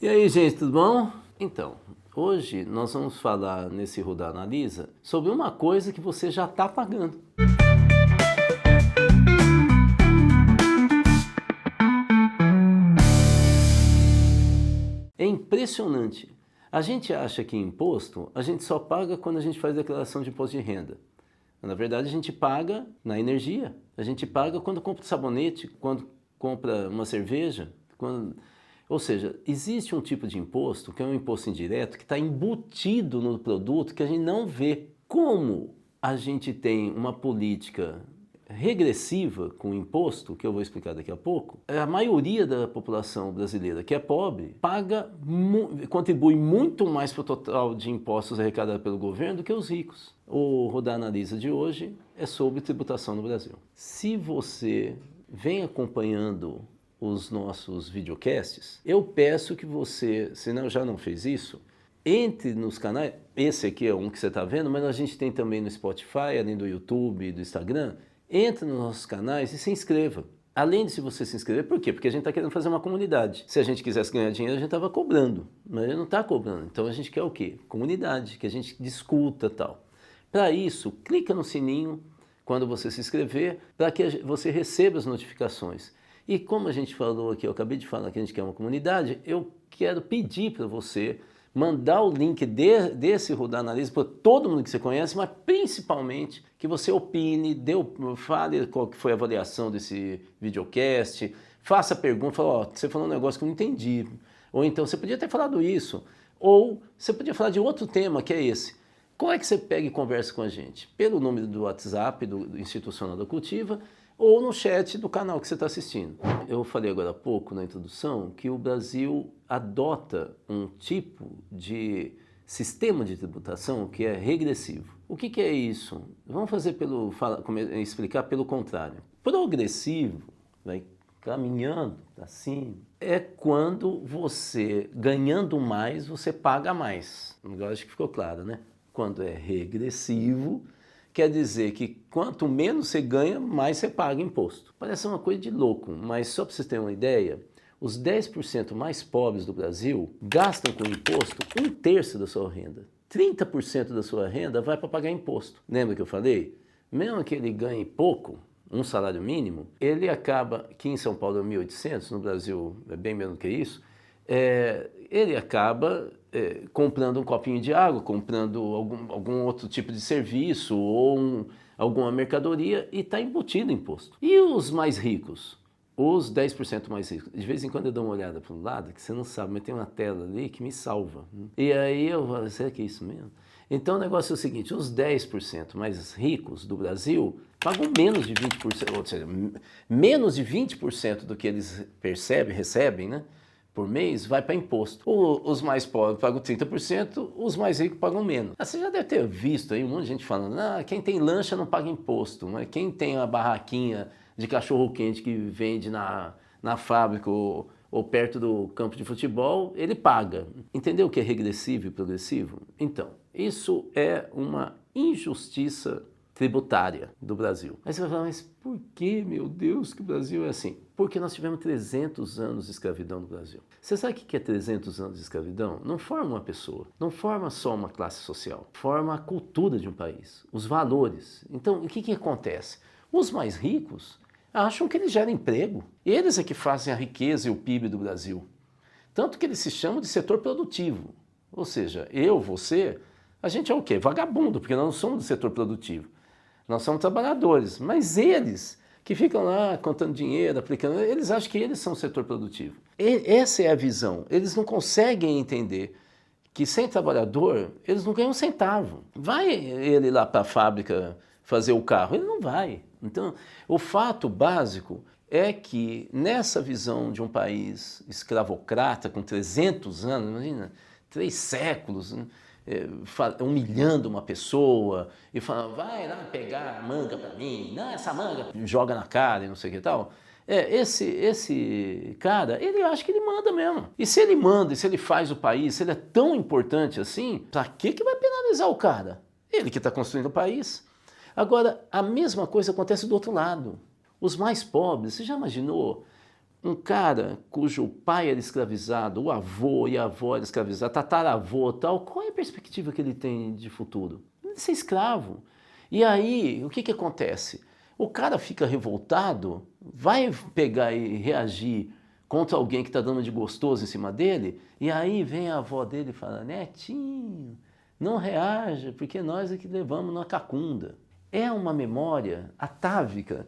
E aí, gente, tudo bom? Então, hoje nós vamos falar nesse Rudá Analisa sobre uma coisa que você já está pagando. É impressionante. A gente acha que imposto a gente só paga quando a gente faz declaração de imposto de renda. Na verdade, a gente paga na energia. A gente paga quando compra sabonete, quando compra uma cerveja, Ou seja, existe um tipo de imposto que é um imposto indireto que está embutido no produto que a gente não vê. Como a gente tem uma política regressiva com o imposto, que eu vou explicar daqui a pouco, a maioria da população brasileira que é pobre contribui muito mais para o total de impostos arrecadados pelo governo do que os ricos. O Rudá Analisa de hoje é sobre tributação no Brasil. Se você vem acompanhando os nossos videocasts, eu peço que você, se não, já não fez isso, entre nos canais. Esse aqui é um que você está vendo, mas a gente tem também no Spotify, além do YouTube e do Instagram. Entre nos nossos canais e se inscreva. Além de se você se inscrever, por quê? Porque a gente está querendo fazer uma comunidade. Se a gente quisesse ganhar dinheiro, a gente estava cobrando, mas a gente não está cobrando. Então a gente quer o quê? Comunidade, que a gente discuta e tal. Para isso, clica no sininho quando você se inscrever, para que você receba as notificações. E como a gente falou aqui, eu acabei de falar que a gente quer uma comunidade, eu quero pedir para você mandar o link desse Rudá Analisa para todo mundo que você conhece, mas principalmente que você opine, fale qual que foi a avaliação desse videocast, faça pergunta, fala, ó, você falou um negócio que eu não entendi, ou então você podia ter falado isso, ou você podia falar de outro tema que é esse. Como é que você pega e conversa com a gente? Pelo número do WhatsApp do Institucional da Cultiva, ou no chat do canal que você está assistindo. Eu falei agora há pouco na introdução que o Brasil adota um tipo de sistema de tributação que é regressivo. O que é isso? Vamos explicar pelo contrário. Progressivo, vai caminhando assim, é quando você, ganhando mais, você paga mais. Agora acho que ficou claro, né? Quando é regressivo, quer dizer que quanto menos você ganha, mais você paga imposto. Parece uma coisa de louco, mas só para vocês terem uma ideia, os 10% mais pobres do Brasil gastam com imposto 1/3 da sua renda. 30% da sua renda vai para pagar imposto. Lembra que eu falei? Mesmo que ele ganhe pouco, um salário mínimo, ele acaba, aqui em São Paulo é 1.800, no Brasil é bem menos que isso, ele acaba comprando um copinho de água, comprando algum outro tipo de serviço ou alguma mercadoria e está embutido imposto. E os mais ricos? Os 10% mais ricos. De vez em quando eu dou uma olhada para o lado, que você não sabe, mas tem uma tela ali que me salva. E aí eu falo, será que é isso mesmo? Então o negócio é o seguinte, os 10% mais ricos do Brasil pagam menos de 20%, ou seja, menos de 20% do que eles recebem, né? Por mês, vai para imposto. Os mais pobres pagam 30%, os mais ricos pagam menos. Você já deve ter visto aí um monte de gente falando, quem tem lancha não paga imposto, mas quem tem a barraquinha de cachorro-quente que vende na fábrica ou perto do campo de futebol, ele paga. Entendeu o que é regressivo e progressivo? Então, isso é uma injustiça tributária do Brasil. Aí você vai falar, mas por que, meu Deus, que o Brasil é assim? Porque nós tivemos 300 anos de escravidão no Brasil. Você sabe o que é 300 anos de escravidão? Não forma uma pessoa, não forma só uma classe social, forma a cultura de um país, os valores. Então, o que acontece? Os mais ricos acham que eles geram emprego. Eles é que fazem a riqueza e o PIB do Brasil. Tanto que eles se chamam de setor produtivo. Ou seja, você, a gente é o quê? Vagabundo, porque nós não somos do setor produtivo. Nós somos trabalhadores, mas eles que ficam lá contando dinheiro, aplicando, eles acham que eles são o setor produtivo. Essa é a visão. Eles não conseguem entender que sem trabalhador, eles não ganham um centavo. Vai ele lá para a fábrica fazer o carro? Ele não vai. Então, o fato básico é que nessa visão de um país escravocrata com 300 anos, imagina, 3 séculos, né? Humilhando uma pessoa e falando, vai lá pegar a manga para mim, não, essa manga, joga na cara e não sei o que tal. Esse cara, ele acha que ele manda mesmo. E se ele manda, e se ele faz o país, se ele é tão importante assim, pra que vai penalizar o cara? Ele que está construindo o país. Agora, a mesma coisa acontece do outro lado. Os mais pobres, você já imaginou Um cara cujo pai era escravizado, o avô e a avó era escravizado, tataravô, tal, qual é a perspectiva que ele tem de futuro? Ele ser escravo. E aí, o que que acontece? O cara fica revoltado, vai pegar e reagir contra alguém que está dando de gostoso em cima dele, e aí vem a avó dele e fala, netinho, não reaja, porque nós é que levamos na cacunda. É uma memória atávica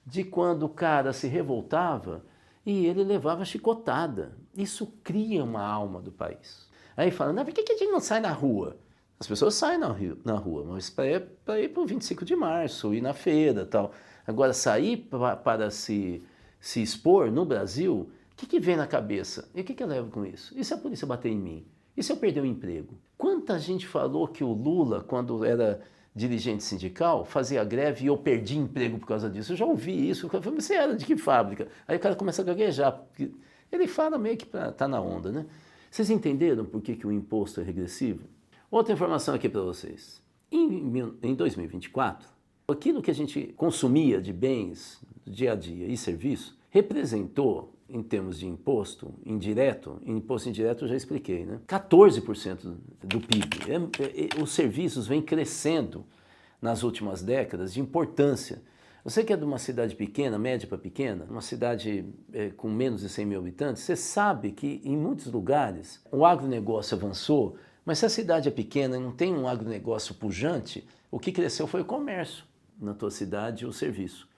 de quando o cara se revoltava e ele levava chicotada. Isso cria uma alma do país. Aí fala, não, por que a gente não sai na rua? As pessoas saem na rua, mas para ir para o 25 de março, ir na feira e tal. Agora, sair para se expor no Brasil, o que vem na cabeça? E o que eu levo com isso? E se a polícia bater em mim? E se eu perder o emprego? Quanta gente falou que o Lula, quando era dirigente sindical, fazia greve e eu perdi emprego por causa disso. Eu já ouvi isso. Eu falei, você era de que fábrica? Aí o cara começa a gaguejar. Porque ele fala meio que tá na onda, né? Vocês entenderam por que o imposto é regressivo? Outra informação aqui para vocês. Em 2024, aquilo que a gente consumia de bens do dia a dia e serviço representou, em termos de imposto indireto eu já expliquei, né? 14% do PIB. Os serviços vêm crescendo nas últimas décadas de importância. Você que é de uma cidade pequena, média para pequena, uma cidade com menos de 100 mil habitantes, você sabe que em muitos lugares o agronegócio avançou, mas se a cidade é pequena e não tem um agronegócio pujante, o que cresceu foi o comércio na tua cidade e o serviço.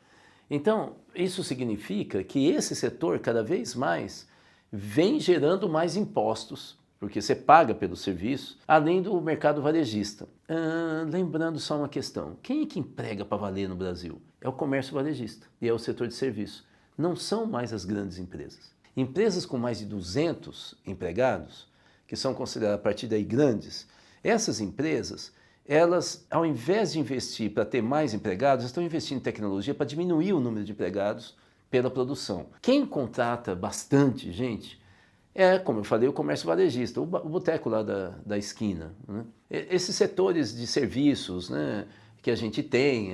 Então, isso significa que esse setor, cada vez mais, vem gerando mais impostos, porque você paga pelo serviço, além do mercado varejista. Lembrando só uma questão, quem é que emprega para valer no Brasil? É o comércio varejista e é o setor de serviço. Não são mais as grandes empresas. Empresas com mais de 200 empregados, que são consideradas a partir daí grandes, essas empresas, elas, ao invés de investir para ter mais empregados, estão investindo em tecnologia para diminuir o número de empregados pela produção. Quem contrata bastante gente é, como eu falei, o comércio varejista, o boteco lá da esquina, né? Esses setores de serviços, né, que a gente tem,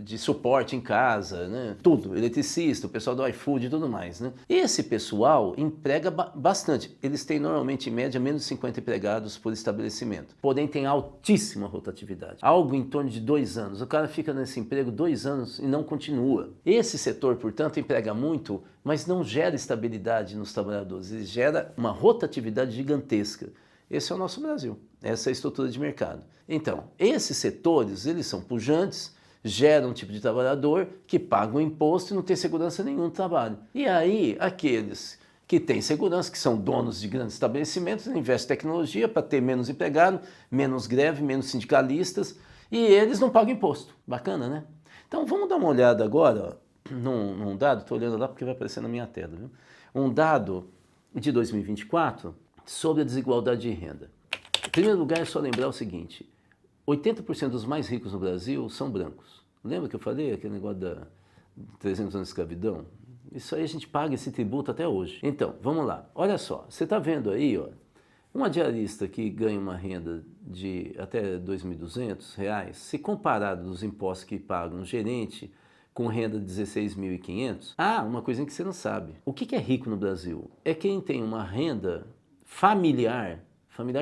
de suporte em casa, né, tudo, eletricista, o pessoal do iFood e tudo mais, né? Esse pessoal emprega bastante. Eles têm normalmente, em média, menos de 50 empregados por estabelecimento. Porém, tem altíssima rotatividade. Algo em torno de 2 anos. O cara fica nesse emprego 2 anos e não continua. Esse setor, portanto, emprega muito, mas não gera estabilidade nos trabalhadores. Ele gera uma rotatividade gigantesca. Esse é o nosso Brasil. Essa é a estrutura de mercado. Então, esses setores, eles são pujantes, geram um tipo de trabalhador que paga um imposto e não tem segurança nenhuma no trabalho. E aí, aqueles que têm segurança, que são donos de grandes estabelecimentos, investem em tecnologia para ter menos empregado, menos greve, menos sindicalistas, e eles não pagam imposto. Bacana, né? Então, vamos dar uma olhada agora num dado, estou olhando lá porque vai aparecer na minha tela, viu? Um dado de 2024 sobre a desigualdade de renda. Em primeiro lugar, é só lembrar o seguinte, 80% dos mais ricos no Brasil são brancos. Lembra que eu falei aquele negócio da 300 anos de escravidão? Isso aí a gente paga esse tributo até hoje. Então, vamos lá. Olha só, você está vendo aí, ó, uma diarista que ganha uma renda de até R$ 2.200, se comparado dos impostos que paga um gerente com renda de 16.500, uma coisinha que você não sabe. O que é rico no Brasil? É quem tem uma renda familiar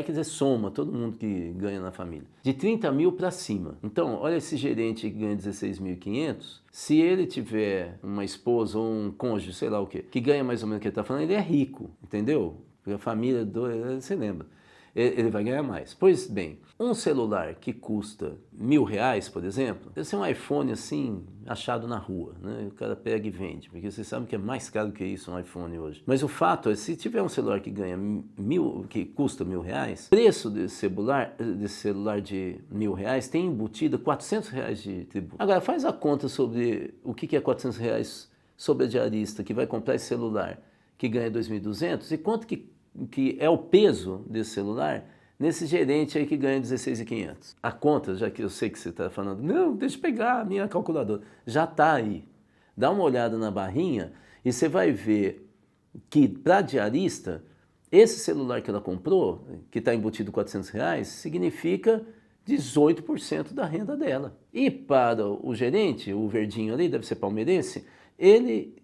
quer dizer soma, todo mundo que ganha na família, de 30 mil para cima. Então, olha esse gerente que ganha 16.500, se ele tiver uma esposa ou um cônjuge, sei lá o quê, que ganha mais ou menos o que ele está falando, ele é rico, entendeu? Porque a família, você lembra, ele vai ganhar mais. Pois bem, um celular que custa R$1.000, por exemplo, deve ser um iPhone assim, achado na rua, né? O cara pega e vende, porque vocês sabem que é mais caro que isso um iPhone hoje. Mas o fato é, se tiver um celular que ganha que custa R$1.000, o preço desse celular de R$1.000 tem embutido R$400 de tributo. Agora, faz a conta sobre o que é R$400 sobre a diarista que vai comprar esse celular que ganha 2.200 e quanto que é o peso desse celular nesse gerente aí que ganha 16.500. A conta, já que eu sei que você está falando, não, deixa eu pegar a minha calculadora, já está aí. Dá uma olhada na barrinha e você vai ver que para a diarista, esse celular que ela comprou, que está embutido R$400, significa 18% da renda dela. E para o gerente, o verdinho ali, deve ser palmeirense, ele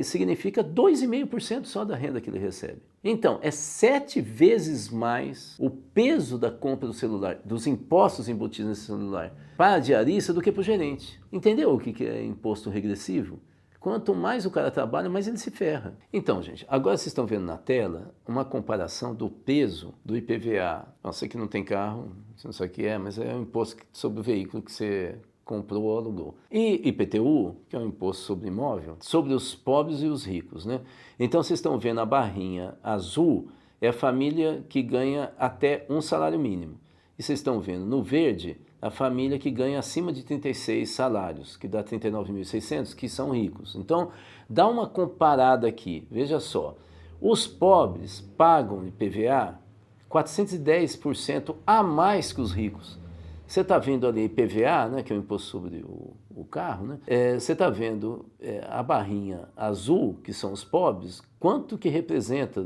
significa 2,5% só da renda que ele recebe. Então, é 7 vezes mais o peso da compra do celular, dos impostos embutidos nesse celular, para a diarista do que para o gerente. Entendeu o que é imposto regressivo? Quanto mais o cara trabalha, mais ele se ferra. Então, gente, agora vocês estão vendo na tela uma comparação do peso do IPVA. Você que não tem carro, você não sabe o que é, mas é um imposto sobre o veículo que você comprou ou alugou. E IPTU, que é um imposto sobre imóvel, sobre os pobres e os ricos, né? Então, vocês estão vendo a barrinha azul, é a família que ganha até um salário mínimo. E vocês estão vendo no verde, a família que ganha acima de 36 salários, que dá 39.600, que são ricos. Então, dá uma comparada aqui, veja só. Os pobres pagam IPVA 410% a mais que os ricos. Você está vendo ali IPVA, né, que é o imposto sobre o carro, né? Você está vendo a barrinha azul, que são os pobres, quanto que representa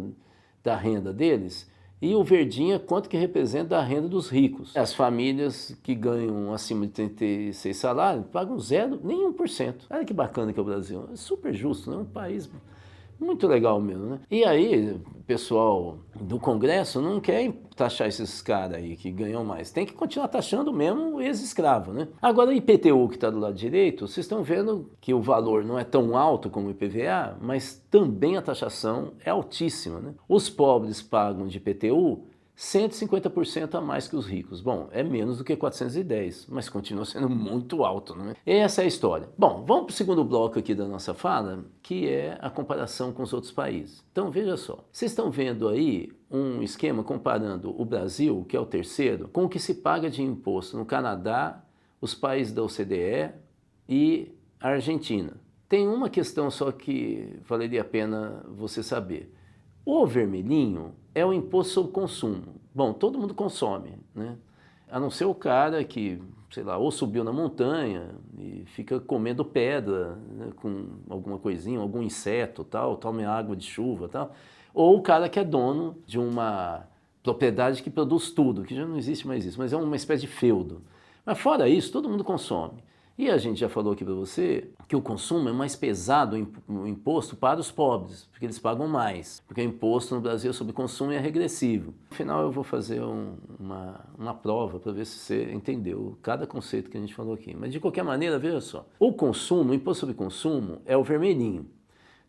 da renda deles, e o verdinho quanto que representa da renda dos ricos. As famílias que ganham acima de 36 salários pagam zero, nem 1%. Olha que bacana que é o Brasil. É super justo, né? Um país muito legal mesmo, né? E aí, o pessoal do Congresso não quer taxar esses caras aí que ganham mais. Tem que continuar taxando mesmo o ex-escravo, né? Agora, o IPTU que está do lado direito, vocês estão vendo que o valor não é tão alto como o IPVA, mas também a taxação é altíssima, né? Os pobres pagam de IPTU 150% a mais que os ricos. Bom, é menos do que 410, mas continua sendo muito alto, né? Essa é a história. Bom, vamos para o segundo bloco aqui da nossa fala, que é a comparação com os outros países. Então, veja só. Vocês estão vendo aí um esquema comparando o Brasil, que é o terceiro, com o que se paga de imposto no Canadá, os países da OCDE e a Argentina. Tem uma questão só que valeria a pena você saber. O vermelhinho é o imposto sobre consumo. Bom, todo mundo consome, né? A não ser o cara que, sei lá, ou subiu na montanha e fica comendo pedra, né, com alguma coisinha, algum inseto, tal, tome água de chuva, tal. Ou o cara que é dono de uma propriedade que produz tudo, que já não existe mais isso, mas é uma espécie de feudo. Mas fora isso, todo mundo consome. E a gente já falou aqui para você que o consumo é mais pesado o imposto para os pobres, porque eles pagam mais, porque o imposto no Brasil sobre consumo é regressivo. No final eu vou fazer uma prova para ver se você entendeu cada conceito que a gente falou aqui. Mas de qualquer maneira, veja só, o consumo, o imposto sobre consumo é o vermelhinho.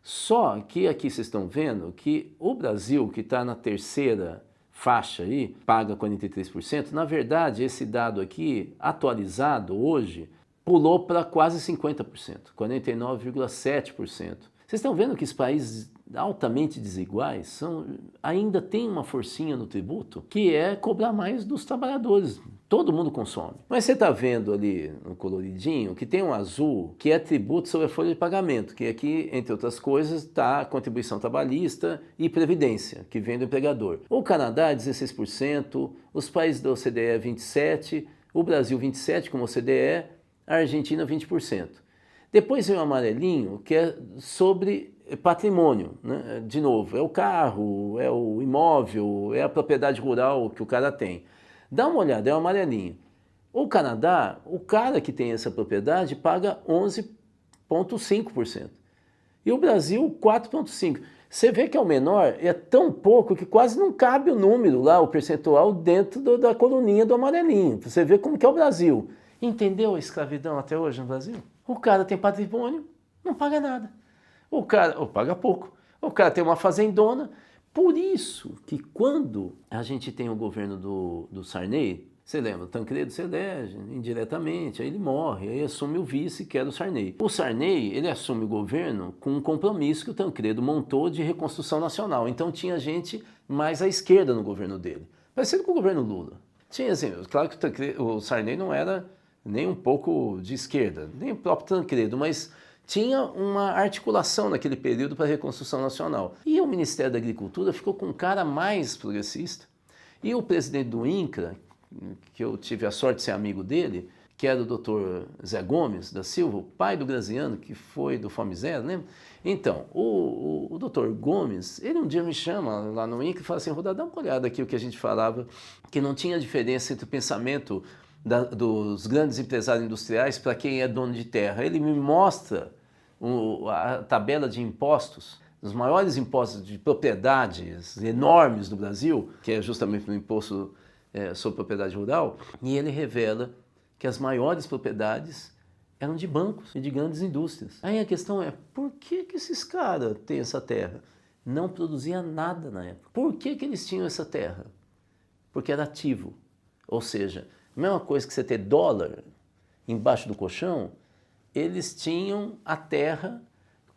Só que aqui vocês estão vendo que o Brasil, que está na terceira faixa aí, paga 43%, na verdade esse dado aqui, atualizado hoje, pulou para quase 50%, 49,7%. Vocês estão vendo que os países altamente desiguais ainda têm uma forcinha no tributo, que é cobrar mais dos trabalhadores. Todo mundo consome. Mas você está vendo ali no coloridinho que tem um azul, que é tributo sobre a folha de pagamento, que aqui, entre outras coisas, está a contribuição trabalhista e previdência, que vem do empregador. O Canadá, 16%, os países da OCDE, 27%, o Brasil, 27%, como OCDE, a Argentina 20%. Depois vem o amarelinho, que é sobre patrimônio, né? De novo, é o carro, é o imóvel, é a propriedade rural que o cara tem. Dá uma olhada, é o amarelinho. O Canadá, o cara que tem essa propriedade paga 11,5%. E o Brasil, 4,5%. Você vê que é o menor, é tão pouco que quase não cabe o número lá, o percentual, dentro da coluninha do amarelinho. Você vê como que é o Brasil. Entendeu a escravidão até hoje no Brasil? O cara tem patrimônio, não paga nada. O cara paga pouco. O cara tem uma fazendona. Por isso que quando a gente tem o governo do Sarney, você lembra, o Tancredo se elege indiretamente, aí ele morre, aí assume o vice, que era o Sarney. O Sarney, ele assume o governo com um compromisso que o Tancredo montou de reconstrução nacional. Então tinha gente mais à esquerda no governo dele, parecido com o governo Lula. Tinha assim, claro que o Sarney não era nem um pouco de esquerda, nem o próprio Tancredo, mas tinha uma articulação naquele período para a reconstrução nacional. E o Ministério da Agricultura ficou com um cara mais progressista. E o presidente do INCRA, que eu tive a sorte de ser amigo dele, que era o Dr. Zé Gomes da Silva, o pai do Graziano, que foi do Fome Zero, lembra? Então, o Dr. Gomes, ele um dia me chama lá no INCRA e fala assim, Rodar, dá uma olhada aqui o que a gente falava, que não tinha diferença entre o pensamento dos grandes empresários industriais para quem é dono de terra. Ele me mostra a tabela de impostos, os maiores impostos de propriedades enormes do Brasil, que é justamente o imposto sobre propriedade rural, e ele revela que as maiores propriedades eram de bancos e de grandes indústrias. Aí a questão é, por que esses caras têm essa terra? Não produzia nada na época. Por que eles tinham essa terra? Porque era ativo. Ou seja, a mesma coisa que você ter dólar embaixo do colchão, eles tinham a terra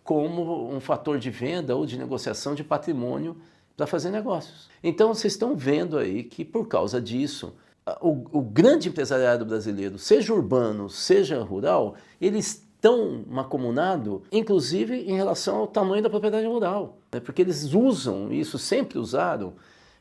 como um fator de venda ou de negociação de patrimônio para fazer negócios. Então vocês estão vendo aí que por causa disso, o grande empresariado brasileiro, seja urbano, seja rural, eles estão mancomunados, inclusive em relação ao tamanho da propriedade rural, né? Porque eles usam, isso sempre usaram,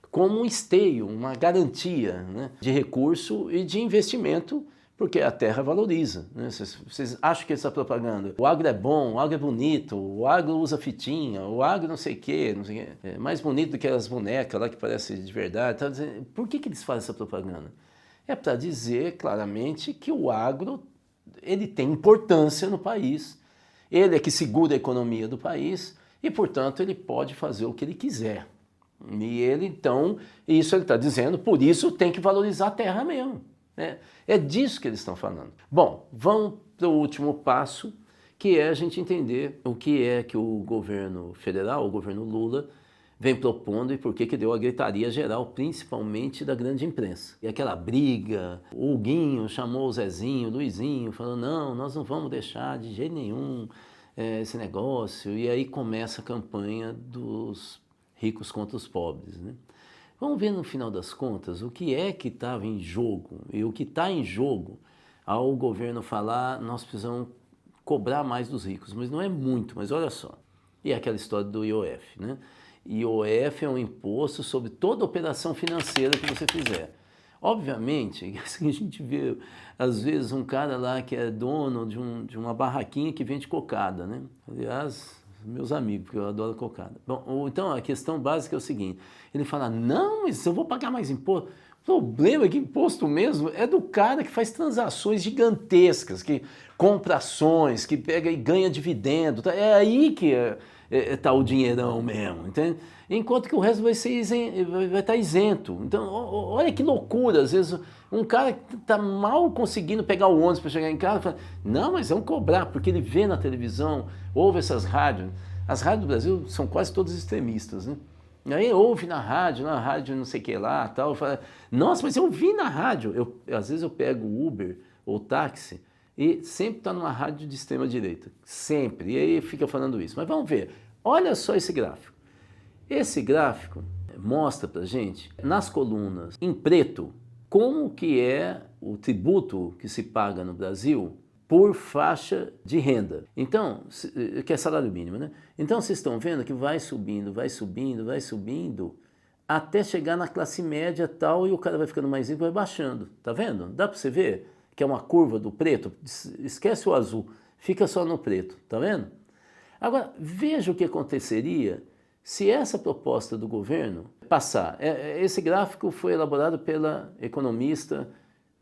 como um esteio, uma garantia, né, de recurso e de investimento, porque a terra valoriza, né? Vocês acham que essa propaganda, o agro é bom, o agro é bonito, o agro usa fitinha, o agro não sei o quê, é mais bonito do que as bonecas lá que parecem de verdade. Tá dizendo, por que eles fazem essa propaganda? É para dizer claramente que o agro ele tem importância no país, ele é que segura a economia do país e, portanto, ele pode fazer o que ele quiser. E ele, então, isso ele está dizendo, por isso tem que valorizar a terra mesmo. Né? É disso que eles estão falando. Bom, vamos para o último passo, que é a gente entender o que é que o governo federal, o governo Lula, vem propondo e por que deu a gritaria geral, principalmente da grande imprensa. E aquela briga, o Huguinho chamou o Zezinho, o Luizinho, falando, não, nós não vamos deixar de jeito nenhum esse negócio. E aí começa a campanha dos ricos contra os pobres, né? Vamos ver no final das contas o que é que estava em jogo e o que está em jogo ao governo falar nós precisamos cobrar mais dos ricos, mas não é muito, mas olha só. E é aquela história do IOF, né? IOF é um imposto sobre toda operação financeira que você fizer. Obviamente, a gente vê às vezes um cara lá que é dono de uma barraquinha que vende cocada, né? Aliás, meus amigos, porque eu adoro cocada. Bom, então a questão básica é o seguinte, ele fala, não, mas eu vou pagar mais imposto. O problema é que imposto mesmo é do cara que faz transações gigantescas, que compra ações, que pega e ganha dividendo. É aí que está o dinheirão mesmo, entende? Enquanto que o resto vai estar isento. Então, olha que loucura, às vezes um cara que está mal conseguindo pegar o ônibus para chegar em casa, fala, não, mas vamos cobrar, porque ele vê na televisão, ouve essas rádios. As rádios do Brasil são quase todas extremistas, né? E aí ouve na rádio não sei o que lá, tal, fala, nossa, mas eu vi na rádio. Às vezes eu pego o Uber ou táxi e sempre está numa rádio de extrema direita, sempre, e aí fica falando isso. Mas vamos ver, olha só esse gráfico. Esse gráfico mostra pra gente, nas colunas em preto, como que é o tributo que se paga no Brasil por faixa de renda. Então, que é salário mínimo, né? Então, vocês estão vendo que vai subindo, vai subindo, vai subindo, até chegar na classe média tal, e o cara vai ficando mais rico, vai baixando. Tá vendo? Dá para você ver que é uma curva do preto? Esquece o azul, fica só no preto, tá vendo? Agora, veja o que aconteceria se essa proposta do governo passar. Esse gráfico foi elaborado pela economista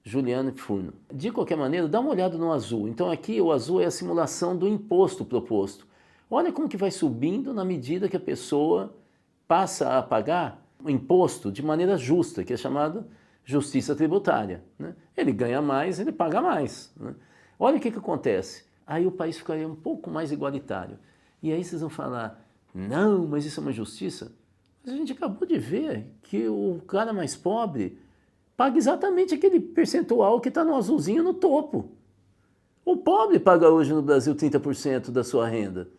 Juliane Furno. De qualquer maneira, dá uma olhada no azul. Então aqui o azul é a simulação do imposto proposto. Olha como que vai subindo na medida que a pessoa passa a pagar o imposto de maneira justa, que é chamada justiça tributária, né? Ele ganha mais, ele paga mais, né? Olha o que acontece. Aí o país ficaria um pouco mais igualitário. E aí vocês vão falar, não, mas isso é uma injustiça. Mas a gente acabou de ver que o cara mais pobre paga exatamente aquele percentual que está no azulzinho no topo. O pobre paga hoje no Brasil 30% da sua renda.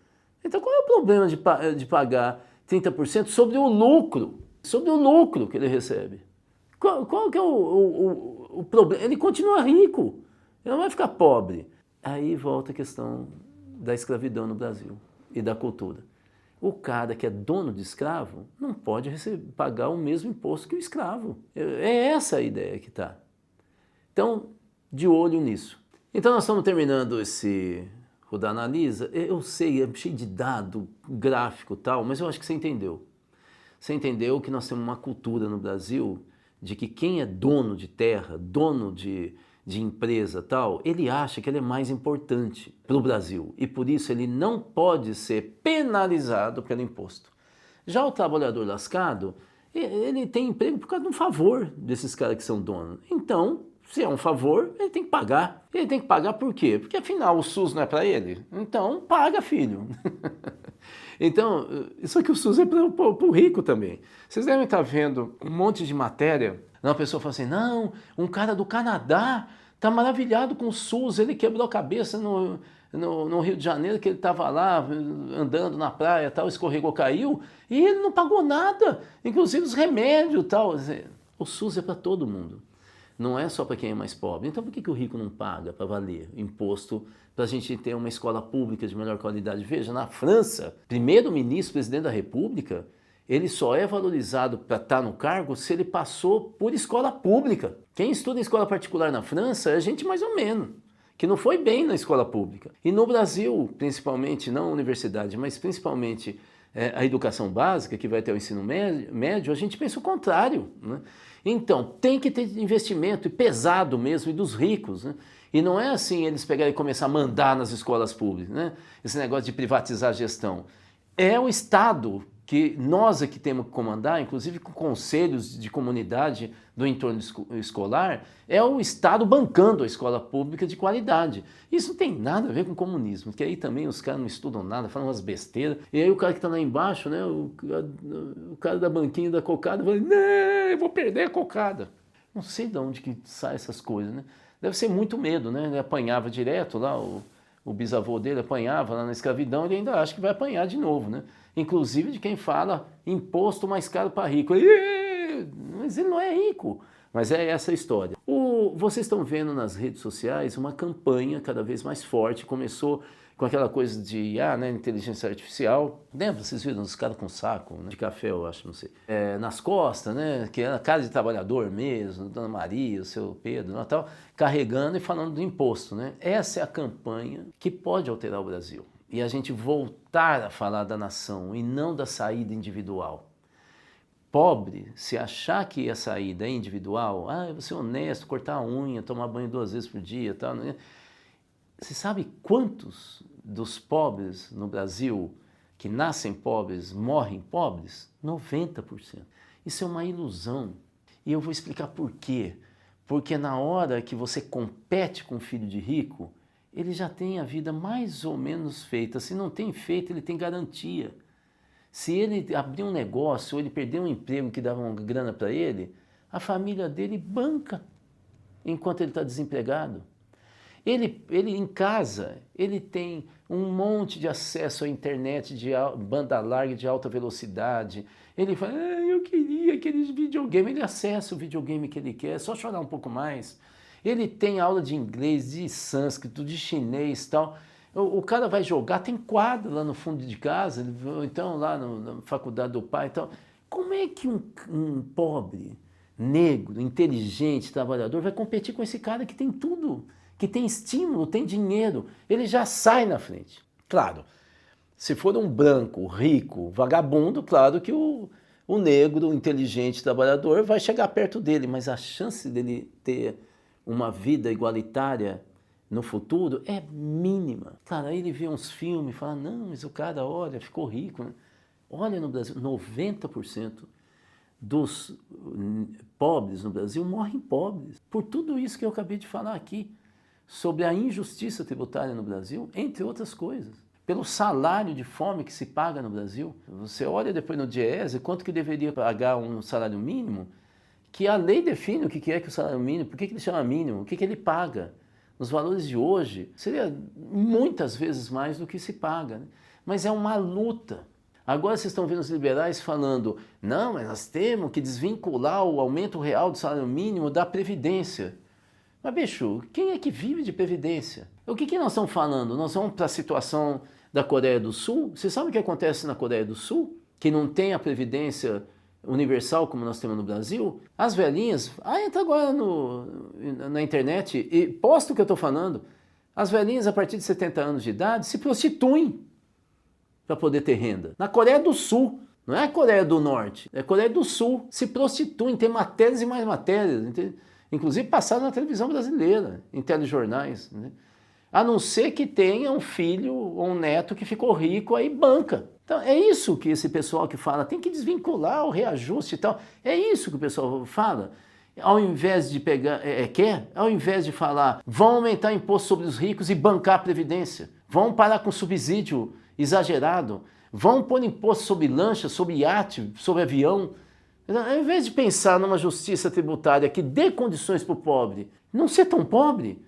Então qual é o problema de pagar 30% sobre o lucro que ele recebe? Qual que é o problema? Ele continua rico, ele não vai ficar pobre. Aí volta a questão da escravidão no Brasil e da cultura. O cara que é dono de escravo não pode pagar o mesmo imposto que o escravo. É essa a ideia que está. Então, de olho nisso. Então, nós estamos terminando esse Rodar Analisa. Eu sei, é cheio de dado, gráfico e tal, mas eu acho que você entendeu. Você entendeu que nós temos uma cultura no Brasil de que quem é dono de terra, dono de de empresa tal, ele acha que ele é mais importante para o Brasil e por isso ele não pode ser penalizado pelo imposto. Já o trabalhador lascado, ele tem emprego por causa de um favor desses caras que são donos. Então, se é um favor, ele tem que pagar. Ele tem que pagar por quê? Porque afinal o SUS não é para ele. Então, paga, filho. Então, isso aqui o SUS é para o rico também. Vocês devem estar vendo um monte de matéria. Uma pessoa fala assim, não, um cara do Canadá está maravilhado com o SUS, ele quebrou a cabeça no Rio de Janeiro, que ele estava lá andando na praia, tal, escorregou, caiu, e ele não pagou nada, inclusive os remédios tal. O SUS é para todo mundo, não é só para quem é mais pobre. Então por que o rico não paga para valer imposto para a gente ter uma escola pública de melhor qualidade? Veja, na França, primeiro-ministro, presidente da República, ele só é valorizado para estar no cargo se ele passou por escola pública. Quem estuda em escola particular na França é gente mais ou menos, que não foi bem na escola pública. E no Brasil, principalmente, não a universidade, mas principalmente a educação básica, que vai até o ensino médio, a gente pensa o contrário, né? Então, tem que ter investimento, e pesado mesmo, e dos ricos, né? E não é assim eles pegarem e começar a mandar nas escolas públicas, né? Esse negócio de privatizar a gestão. É o Estado que nós aqui temos que comandar, inclusive com conselhos de comunidade do entorno escolar, é o Estado bancando a escola pública de qualidade. Isso não tem nada a ver com comunismo, porque aí também os caras não estudam nada, falam umas besteiras, e aí o cara que está lá embaixo, né, o cara da banquinha da cocada, fala, não, eu vou perder a cocada. Não sei de onde que sai essas coisas, né? Deve ser muito medo, né? Ele apanhava direto lá, o bisavô dele apanhava lá na escravidão, ele ainda acha que vai apanhar de novo, né? Inclusive de quem fala imposto mais caro para rico. Mas ele não é rico. Mas é essa a história. Vocês estão vendo nas redes sociais uma campanha cada vez mais forte. Começou com aquela coisa de né, inteligência artificial. Lembra? Vocês viram os caras com saco, né, de café, eu acho, não sei. Nas costas, né? Que era casa de trabalhador mesmo, Dona Maria, o seu Pedro, né, tal, carregando e falando do imposto, né? Essa é a campanha que pode alterar o Brasil. E a gente voltar a falar da nação e não da saída individual. Pobre, se achar que a saída é individual, eu vou ser honesto, cortar a unha, tomar banho 2 vezes por dia, tal, né? Você sabe quantos dos pobres no Brasil que nascem pobres morrem pobres? 90%. Isso é uma ilusão. E eu vou explicar por quê. Porque na hora que você compete com um filho de rico, ele já tem a vida mais ou menos feita. Se não tem feito, ele tem garantia. Se ele abrir um negócio ou ele perder um emprego que dava uma grana para ele, a família dele banca enquanto ele está desempregado. Ele em casa, ele tem um monte de acesso à internet de banda larga de alta velocidade. Ele fala, eu queria aqueles videogames. Ele acessa o videogame que ele quer, é só chorar um pouco mais. Ele tem aula de inglês, de sânscrito, de chinês e tal. O cara vai jogar, tem quadro lá no fundo de casa, então lá na faculdade do pai e tal. Como é que um pobre, negro, inteligente, trabalhador vai competir com esse cara que tem tudo, que tem estímulo, tem dinheiro? Ele já sai na frente. Claro, se for um branco, rico, vagabundo, claro que o negro, o inteligente, trabalhador vai chegar perto dele, mas a chance dele ter uma vida igualitária no futuro é mínima. Claro, aí ele vê uns filmes e fala, não, mas o cara, olha, ficou rico, né? Olha no Brasil, 90% dos pobres no Brasil morrem pobres. Por tudo isso que eu acabei de falar aqui, sobre a injustiça tributária no Brasil, entre outras coisas. Pelo salário de fome que se paga no Brasil. Você olha depois no Diese, quanto que deveria pagar um salário mínimo, que a lei define o que é que o salário mínimo, por que ele chama mínimo, o que ele paga. Nos valores de hoje, seria muitas vezes mais do que se paga, né? Mas é uma luta. Agora vocês estão vendo os liberais falando, não, mas nós temos que desvincular o aumento real do salário mínimo da Previdência. Mas, bicho, quem é que vive de Previdência? O que nós estamos falando? Nós vamos para a situação da Coreia do Sul? Você sabe o que acontece na Coreia do Sul? Que não tem a Previdência universal como nós temos no Brasil? As velhinhas, entra agora na internet e posta o que eu estou falando. As velhinhas a partir de 70 anos de idade se prostituem para poder ter renda. Na Coreia do Sul, não é a Coreia do Norte, é a Coreia do Sul, se prostituem, tem matérias e mais matérias, entende? inclusive passado na televisão brasileira, em telejornais, né? A não ser que tenha um filho ou um neto que ficou rico, aí banca. Então é isso que esse pessoal que fala, tem que desvincular o reajuste e tal, é isso que o pessoal fala. Ao invés de pegar, ao invés de falar, vão aumentar imposto sobre os ricos e bancar a Previdência, vão parar com subsídio exagerado, vão pôr imposto sobre lancha, sobre iate, sobre avião. Ao invés de pensar numa justiça tributária que dê condições para o pobre não ser tão pobre,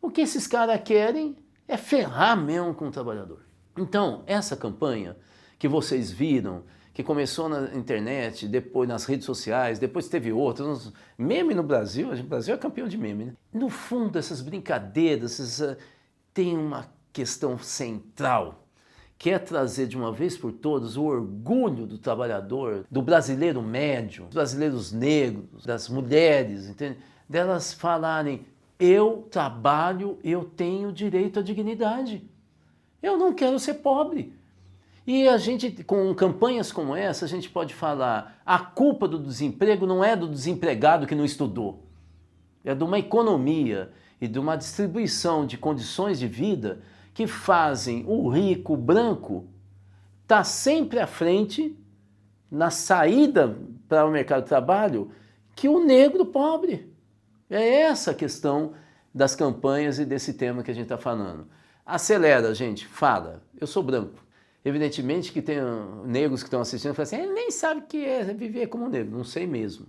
o que esses caras querem é ferrar mesmo com o trabalhador. Então, essa campanha que vocês viram, que começou na internet, depois nas redes sociais, depois teve outros, meme no Brasil, o Brasil é campeão de meme, né? No fundo, essas brincadeiras, tem uma questão central, que é trazer de uma vez por todas o orgulho do trabalhador, do brasileiro médio, dos brasileiros negros, das mulheres, entende? Delas falarem, eu trabalho, eu tenho direito à dignidade, eu não quero ser pobre. E a gente, com campanhas como essa, a gente pode falar, a culpa do desemprego não é do desempregado que não estudou, é de uma economia e de uma distribuição de condições de vida que fazem o rico branco estar sempre à frente, na saída para o mercado de trabalho, que o negro pobre. É essa a questão das campanhas e desse tema que a gente está falando. Acelera, gente, fala, eu sou branco. Evidentemente que tem negros que estão assistindo e falam assim, ele nem sabe o que é viver como negro, não sei mesmo.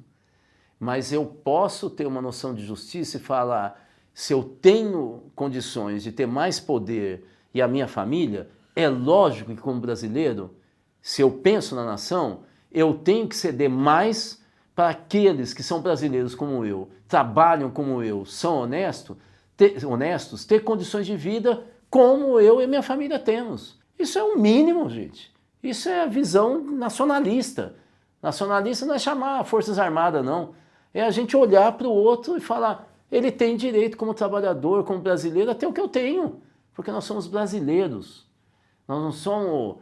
Mas eu posso ter uma noção de justiça e falar, se eu tenho condições de ter mais poder e a minha família, é lógico que como brasileiro, se eu penso na nação, eu tenho que ceder mais para aqueles que são brasileiros como eu, trabalham como eu, são honestos, ter condições de vida como eu e minha família temos. Isso é o mínimo, gente. Isso é a visão nacionalista. Nacionalista não é chamar Forças Armadas, não. É a gente olhar para o outro e falar, ele tem direito como trabalhador, como brasileiro, a ter o que eu tenho. Porque nós somos brasileiros. Nós não somos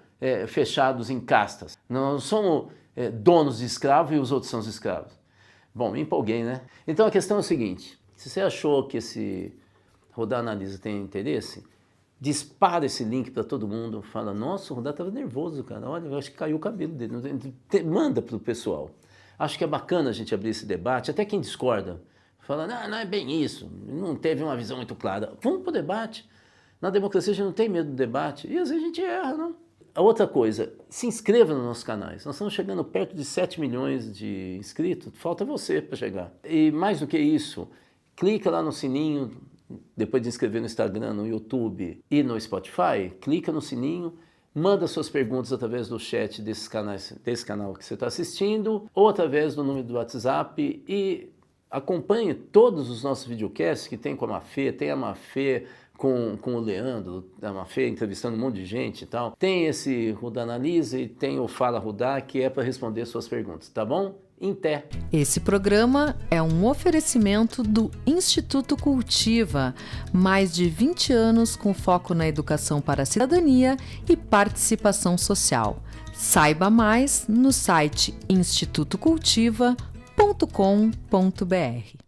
fechados em castas. Nós não somos donos de escravos e os outros são os escravos. Bom, me empolguei, né? Então a questão é o seguinte, se você achou que esse Rodar Analisa tem interesse, dispara esse link para todo mundo, fala, nossa, o Rodar estava nervoso, cara, olha, eu acho que caiu o cabelo dele, manda para o pessoal. Acho que é bacana a gente abrir esse debate, até quem discorda, fala, não é bem isso, não teve uma visão muito clara. Vamos para o debate. Na democracia a gente não tem medo do debate, e às vezes a gente erra, não? A outra coisa, se inscreva nos nossos canais, nós estamos chegando perto de 7 milhões de inscritos, falta você para chegar. E mais do que isso, clica lá no sininho, depois de inscrever no Instagram, no YouTube e no Spotify, clica no sininho, manda suas perguntas através do chat desse canal que você está assistindo ou através do número do WhatsApp e acompanhe todos os nossos videocasts que tem com a Mafê, tem a Mafê com o Leandro, a Mafê entrevistando um monte de gente e tal. Tem esse Rodar Analisa e tem o Fala Rodar, que é para responder suas perguntas, tá bom? Inté. Esse programa é um oferecimento do Instituto Cultiva, mais de 20 anos com foco na educação para a cidadania e participação social. Saiba mais no site institutocultiva.com.br.